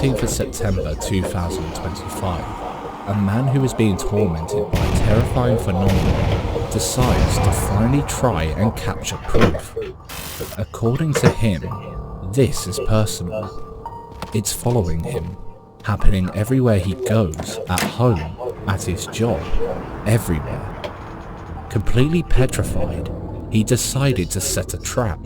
14th of September 2025, a man who is being tormented by a terrifying phenomenon decides to finally try and capture proof. According to him, this is personal. It's following him, happening everywhere he goes, at home, at his job, everywhere. Completely petrified, he decided to set a trap.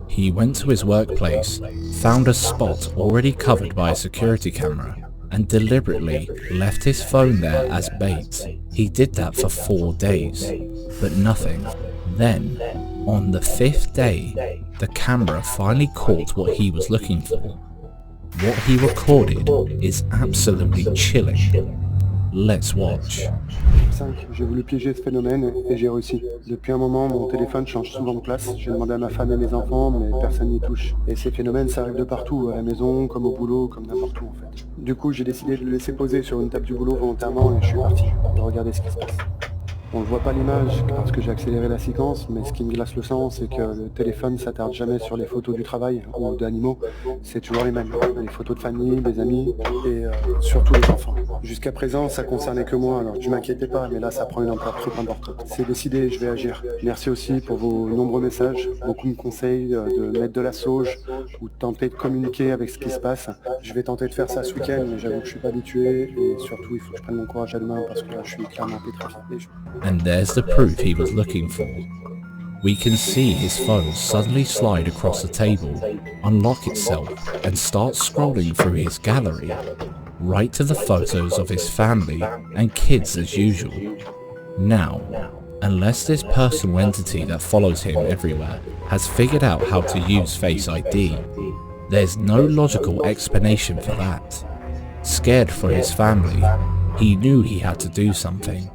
He went to his workplace, found a spot already covered by a security camera, and deliberately left his phone there as bait. He did that for 4 days, but nothing. Then, on the 5th day, the camera finally caught what he was looking for. What he recorded is absolutely chilling. Let's watch. 5. J'ai voulu piéger ce phénomène et j'ai réussi. Depuis un moment, mon téléphone change souvent de place. J'ai demandé à ma femme et mes enfants, mais personne n'y touche. Et ces phénomènes, ça arrive de partout, à la maison, comme au boulot, comme n'importe où en fait. Du coup, j'ai décidé de le laisser poser sur une table du boulot volontairement et je suis parti de regarder ce qui se passe. On ne voit pas l'image parce que j'ai accéléré la séquence, mais ce qui me glace le sang, c'est que le téléphone s'attarde jamais sur les photos du travail ou d'animaux. C'est toujours les mêmes. Les photos de famille, des amis et surtout les enfants. Jusqu'à présent, ça concernait que moi, alors je m'inquiétais pas, mais là ça prend une ampleur trop importante. C'est décidé, je vais agir. Merci aussi pour vos nombreux messages. Beaucoup me conseillent de mettre de la sauge ou de tenter de communiquer avec ce qui se passe. Je vais tenter de faire ça ce week-end, mais j'avoue que je suis pas habitué et surtout il faut que je prenne mon courage à deux mains parce que là je suis clairement pétrifié. And there's the proof he was looking for. We can see his phone suddenly slide across the table, unlock itself, and start scrolling through his gallery, right to the photos of his family and kids as usual. Now, unless this personal entity that follows him everywhere has figured out how to use Face ID, there's no logical explanation for that. Scared for his family, he knew he had to do something.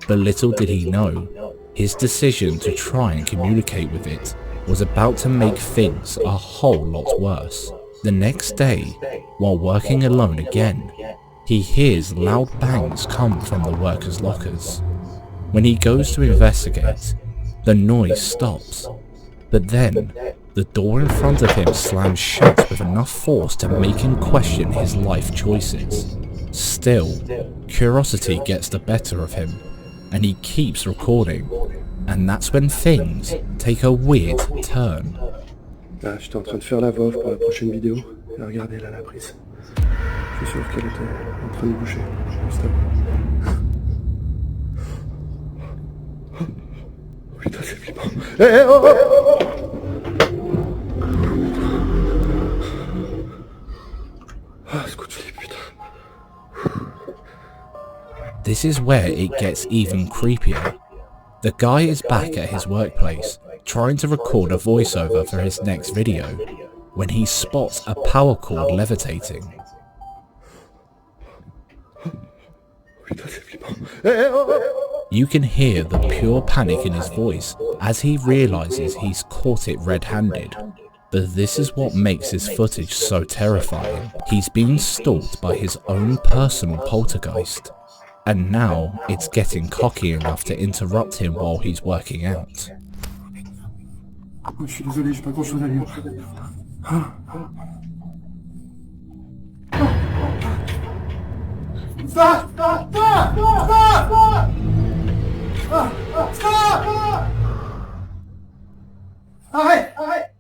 But little did he know, his decision to try and communicate with it was about to make things a whole lot worse. The next day, while working alone again, he hears loud bangs come from the workers' lockers. When he goes to investigate, the noise stops, but then the door in front of him slams shut with enough force to make him question his life choices. Still, curiosity gets the better of him, and he keeps recording, and that's when things take a weird turn. Là, j'étais en train de faire la voix off pour la prochaine vidéo, et regardez là la prise. Je suis sûr qu'elle était en train de boucher, juste avant. Oh, putain, c'est flippant. Hé, oh, oh, ah, ce coup de flip, putain. This is where it gets even creepier. The guy is back at his workplace, trying to record a voiceover for his next video, when he spots a power cord levitating. You can hear the pure panic in his voice as he realizes he's caught it red-handed. But this is what makes his footage so terrifying. He's being stalked by his own personal poltergeist. And now it's getting cocky enough to interrupt him while he's working out. Je suis désolé, j'ai pas grand chose à lire. Stop! Stop! Stop! Stop! Stop! Arrête! Arrête!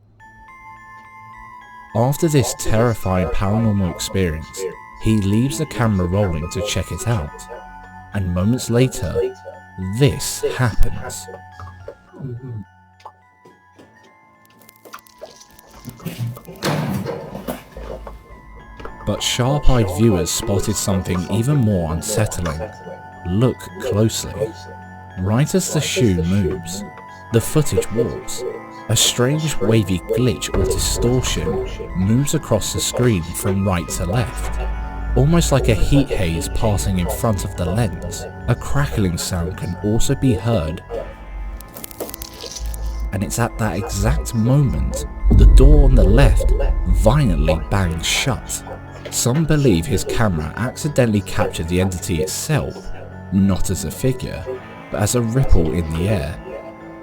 After this terrifying paranormal experience, he leaves the camera rolling to check it out. And moments later, this happens. But sharp-eyed viewers spotted something even more unsettling. Look closely. Right as the shoe moves, the footage warps. A strange wavy glitch or distortion moves across the screen from right to left. Almost like a heat haze passing in front of the lens. A crackling sound can also be heard. And it's at that exact moment the door on the left violently bangs shut. Some believe his camera accidentally captured the entity itself, not as a figure, but as a ripple in the air.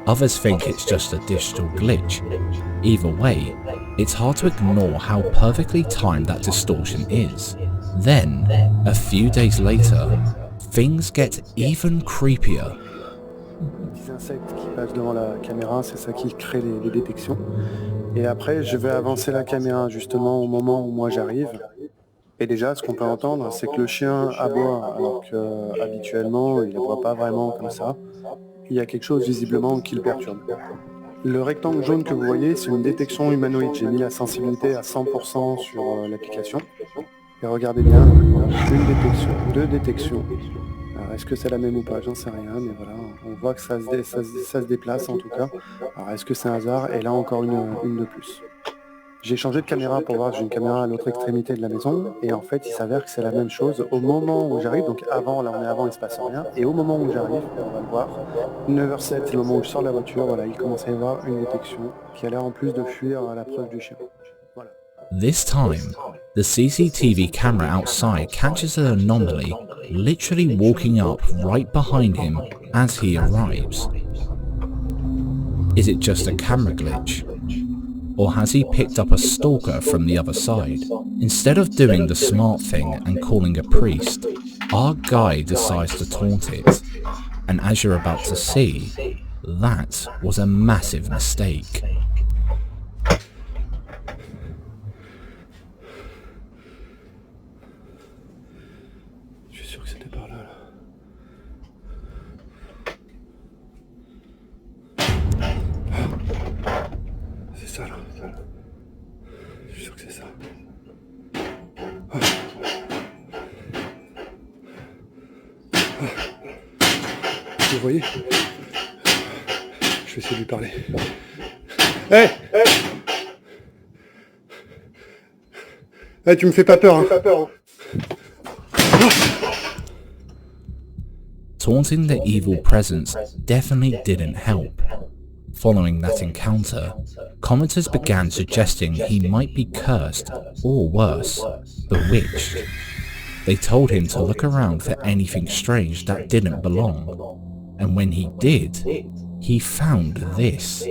Others think it's just a digital glitch. Either way, It's hard to ignore how perfectly timed that distortion is. Then, a few days later, things get even creepier. Des insectes qui passent devant la caméra, c'est ça qui crée les détections. Et après, je vais avancer la caméra justement au moment où moi j'arrive. Et déjà, ce qu'on peut entendre, c'est que le chien aboie, alors qu'habituellement, il aboie pas vraiment comme ça. Il y a quelque chose visiblement qui le perturbe. Le rectangle jaune que vous voyez, c'est une détection humanoïde. J'ai mis la sensibilité à 100% sur l'application. Et regardez bien, une détection, deux détections. Alors, est-ce que c'est la même ou pas? J'en sais rien, mais voilà, on voit que ça se déplace en tout cas. Alors, est-ce que c'est un hasard? Et là, encore une de plus. J'ai changé de caméra pour voir, j'ai une caméra à l'autre extrémité de la maison, et en fait, il s'avère que c'est la même chose au moment où j'arrive. Donc avant, là on est avant, il se passe rien, et au moment où j'arrive, on va le voir, 9h07, c'est le moment où je sors de la voiture, voilà, il commence à y avoir une détection qui a l'air en plus de fuir à l'approche du chien. Voilà. This time, the CCTV camera outside catches an anomaly literally walking up right behind him as he arrives. Is it just a camera glitch? Or has he picked up a stalker from the other side? Instead of doing the smart thing and calling a priest, our guy decides to taunt it. And as you're about to see, that was a massive mistake. Je suis sûr que c'était par là. C'est ça là. Je suis sûr que c'est ça. Vous voyez? Je vais essayer de lui parler. Hé! Hey, tu me fais pas peur, hein? Taunting the evil presence definitely didn't help. Following that encounter, commenters began suggesting he might be cursed, or worse, bewitched. They told him to look around for anything strange that didn't belong, and when he did, he found this.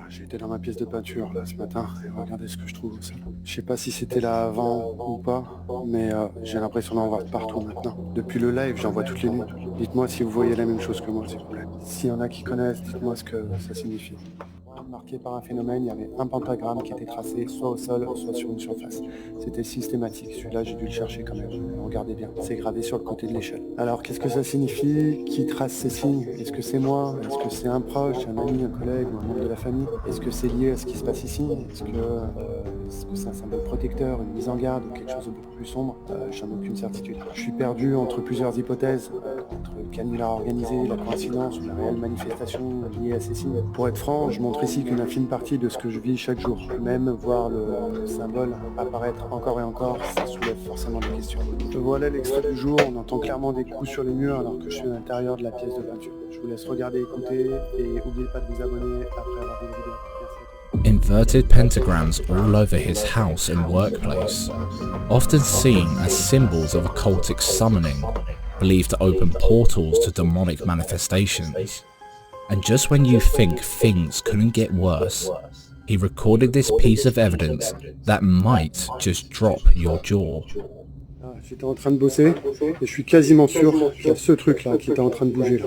J'étais dans ma pièce de peinture là ce matin et regardez ce que je trouve. Je sais pas si c'était là avant ou pas, mais j'ai l'impression d'en voir partout maintenant. Depuis le live, j'en vois toutes les nuits. Dites-moi si vous voyez la même chose que moi, s'il vous plaît. S'il y en a qui connaissent, dites-moi ce que ça signifie. Marqué par un phénomène, il y avait un pentagramme qui était tracé soit au sol, soit sur une surface. C'était systématique, celui-là j'ai dû le chercher quand même. Regardez bien, c'est gravé sur le côté de l'échelle. Alors qu'est-ce que ça signifie? Qui trace ces signes? Est-ce que c'est moi? Est-ce que c'est un proche, un ami, un collègue ou un membre de la famille? Est-ce que c'est lié à ce qui se passe ici? Est-ce que c'est un symbole protecteur, une mise en garde ou quelque chose de beaucoup plus sombre? J'en ai aucune certitude. Je suis perdu entre plusieurs hypothèses, entre le canular organisé, la coïncidence ou la réelle manifestation liée à ces signes. Pour être franc, je montre ici qu'une infime partie de ce que je vis chaque jour. Même voir le symbole apparaître encore et encore, ça soulève forcément des questions. Voilà l'extrait du jour, on entend clairement des coups sur les murs alors que je suis à l'intérieur de la pièce de peinture. Je vous laisse regarder, écouter et n'oubliez pas de vous abonner après avoir vu la vidéo. Merci à tous. Inverted pentagrams all over his house and workplace, often seen as symbols of occultic summoning, believed to open portals to demonic manifestations. And just when you think things couldn't get worse, he recorded this piece of evidence that might just drop your jaw. J'étais en train de bosser et je suis quasiment sûr qu'il y a ce truc là qui était en train de bouger là.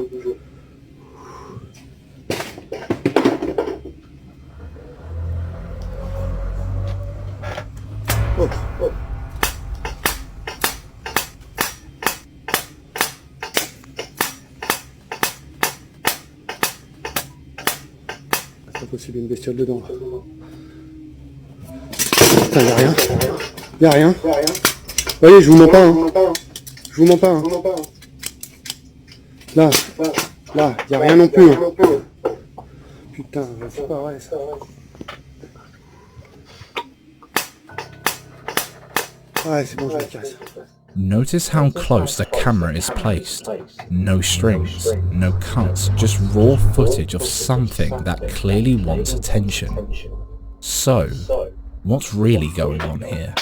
Oh. C'est pas possible, il y a une bestiole dedans. Putain, y'a rien. Y'a rien. Vous voyez, je vous mens pas. Hein. Je vous mens pas. Hein. Là, y'a rien non plus. Hein. Putain, c'est pas vrai ça. Ouais, c'est bon, je me casse. Notice how close the camera is placed. No strings, no cuts, just raw footage of something that clearly wants attention. So, what's really going on here?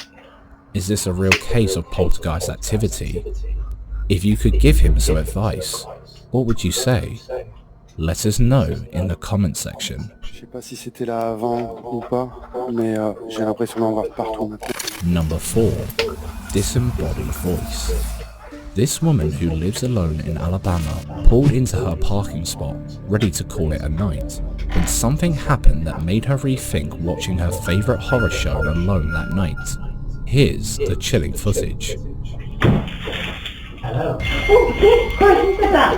Is this a real case of poltergeist activity? If you could give him some advice, what would you say? Let us know in the comment section. Je sais pas si c'était là avant ou pas, mais j'ai l'impression d'en voir partout maintenant. Number 4. Disembodied voice. This woman who lives alone in Alabama pulled into her parking spot, ready to call it a night, when something happened that made her rethink watching her favourite horror show alone that night. Here's the chilling footage. Hello. Oh, Carson, sit down.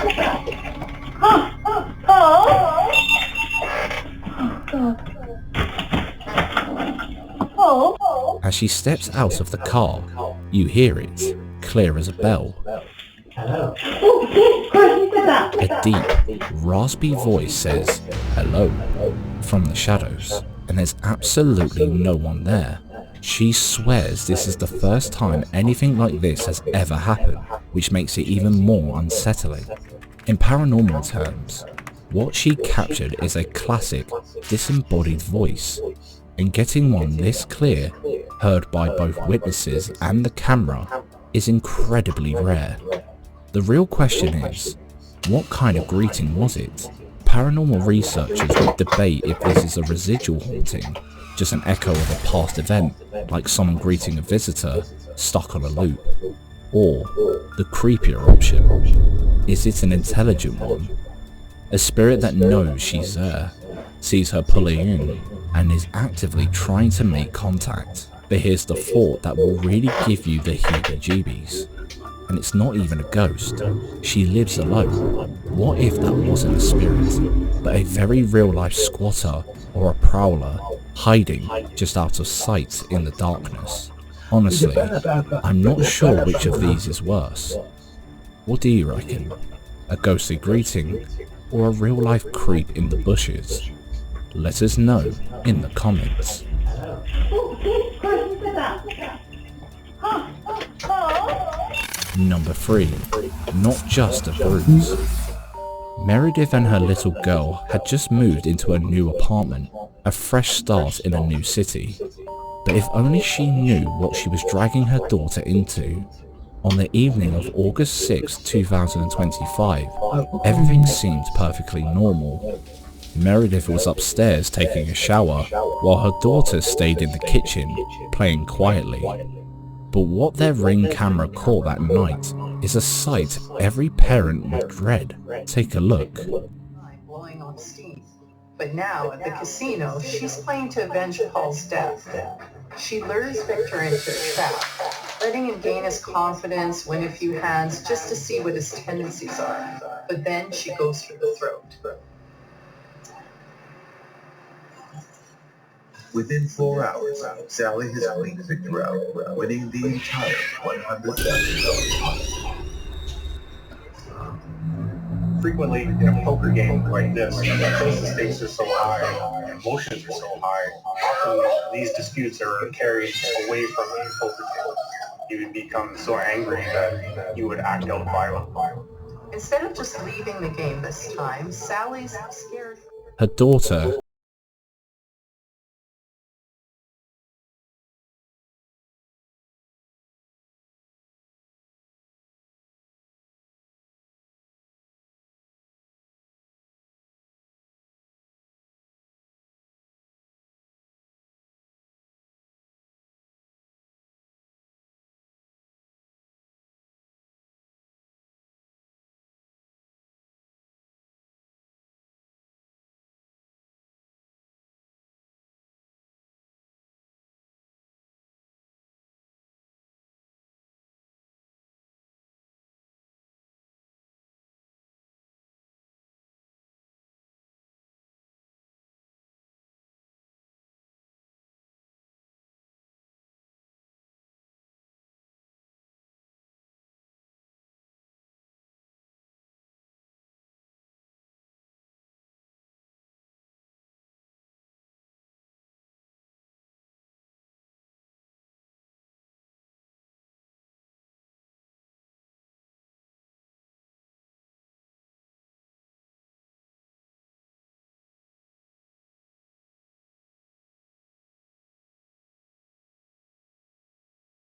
As she steps out of the car, you hear it, clear as a bell. Hello. Oh, Carson, sit down. A deep, raspy voice says, "Hello," from the shadows, and there's absolutely no one there. She swears this is the first time anything like this has ever happened, which makes it even more unsettling. In paranormal terms, what she captured is a classic, disembodied voice, and getting one this clear, heard by both witnesses and the camera, is incredibly rare. The real question is, what kind of greeting was it? Paranormal researchers would debate if this is a residual haunting, just an echo of a past event, like someone greeting a visitor stuck on a loop, or the creepier option, is it an intelligent one? A spirit that knows she's there, sees her pulling in, and is actively trying to make contact. But here's the thought that will really give you the heebie-jeebies. And it's not even a ghost. She lives alone. What if that wasn't a spirit, but a very real-life squatter or a prowler hiding just out of sight in the darkness? Honestly, I'm not sure which of these is worse. What do you reckon? A ghostly greeting or a real-life creep in the bushes? Let us know in the comments. Number 3. Not just a bruise. Meredith and her little girl had just moved into a new apartment, a fresh start in a new city. But if only she knew what she was dragging her daughter into. On the evening of August 6, 2025, everything seemed perfectly normal. Meredith was upstairs taking a shower, while her daughter stayed in the kitchen, playing quietly. But what their Ring camera caught that night is a sight every parent would dread. Take a look. Blowing off steam. But now at the casino, she's playing to avenge Paul's death. She lures Victor into a trap, letting him gain his confidence, win a few hands, just to see what his tendencies are. But then she goes for the throat. Within 4 hours, Sally has cleaned Victor out, winning the entire $100,000. Frequently in a poker game like this, because the stakes are so high, emotions are so high, often these disputes are carried away from the poker table. You would become so angry that you would act out violently. Instead of just leaving the game this time, Sally's scared. Her daughter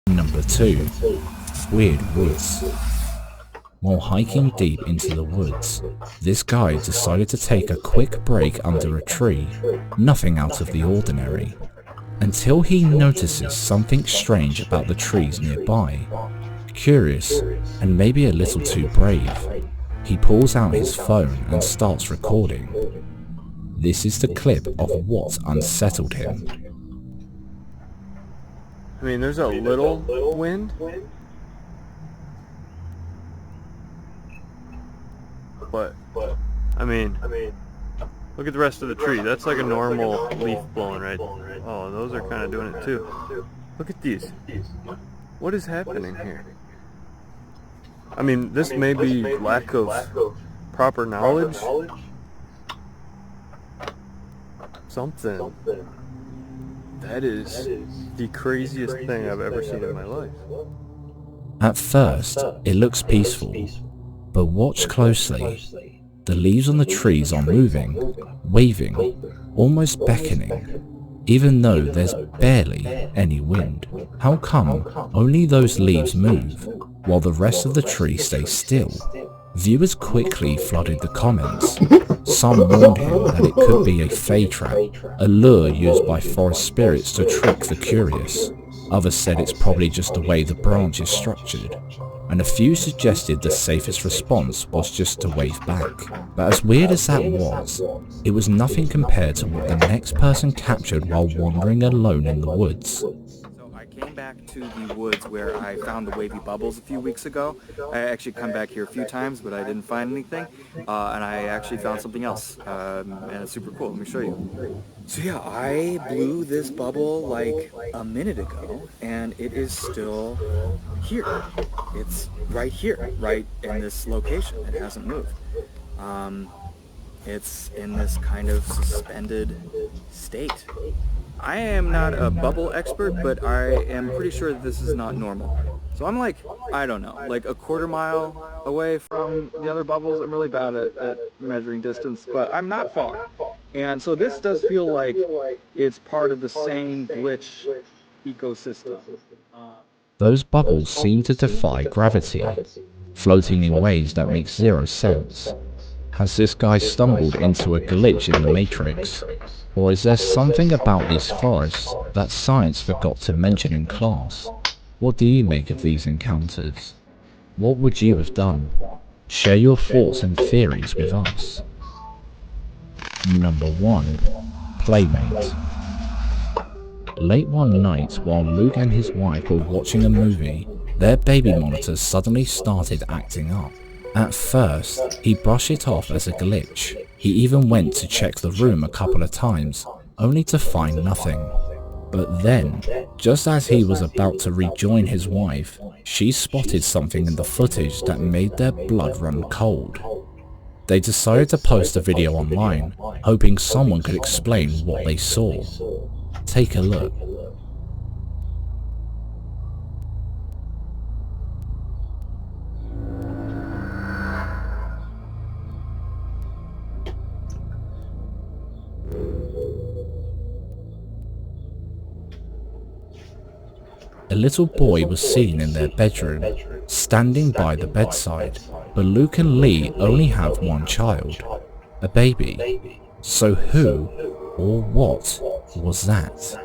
Number 2. Weird Woods. While hiking deep into the woods, this guy decided to take a quick break under a tree, nothing out of the ordinary, until he notices something strange about the trees nearby. Curious, and maybe a little too brave, he pulls out his phone and starts recording. This is the clip of what unsettled him. I mean, there's a little wind, but I mean, look at the rest of the tree. That's like a normal leaf blowing, right? Oh, those are kind of doing it too. Look at these. What is happening here? I mean, this may be lack of proper knowledge. Something. That is the craziest thing I've ever seen in my life. At first, it looks peaceful, but watch closely. The leaves on the trees are moving, waving, almost beckoning, even though there's barely any wind. How come only those leaves move, while the rest of the tree stays still? Viewers quickly flooded the comments. Some warned him that it could be a fae trap, a lure used by forest spirits to trick the curious. Others said it's probably just the way the branch is structured, and a few suggested the safest response was just to wave back. But as weird as that was, it was nothing compared to what the next person captured while wandering alone in the woods. I came back to the woods where I found the wavy bubbles a few weeks ago. I actually come back here a few times, but I didn't find anything, and I actually found something else, and it's super cool. Let me show you. So yeah, I blew this bubble like a minute ago, and it is still here. It's right here, right in this location. It hasn't moved. It's in this kind of suspended state. I am not a bubble expert, but I am pretty sure that this is not normal. So I'm like, I don't know, like a quarter mile away from the other bubbles. I'm really bad at measuring distance, but I'm not far. And so this does feel like it's part of the same glitch ecosystem. Those bubbles seem to defy gravity, floating in ways that make zero sense. Has this guy stumbled into a glitch in the Matrix? Or is there something about these forests that science forgot to mention in class? What do you make of these encounters? What would you have done? Share your thoughts and theories with us. Number 1. Playmate. Late one night, while Luke and his wife were watching a movie, their baby monitor suddenly started acting up. At first, he brushed it off as a glitch. He even went to check the room a couple of times, only to find nothing. But then, just as he was about to rejoin his wife, she spotted something in the footage that made their blood run cold. They decided to post a video online, hoping someone could explain what they saw. Take a look. A little boy was seen in their bedroom, standing by the bedside, but Luke and Lee only have one child, a baby. So who or what was that?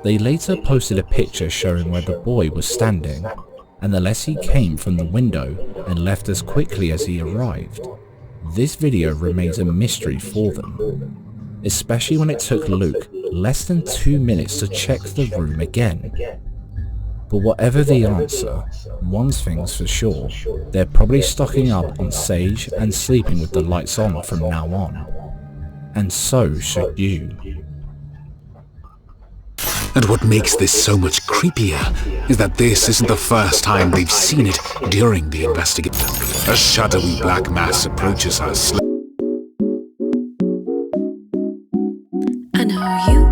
They later posted a picture showing where the boy was standing, and unless he came from the window and left as quickly as he arrived, this video remains a mystery for them, especially when it took Luke less than 2 minutes to check the room again. But whatever the answer, one thing's for sure, they're probably stocking up on sage and sleeping with the lights on from now on. And so should you. And what makes this so much creepier is that this isn't the first time they've seen it during the investigation. A shadowy black mass approaches us. I know you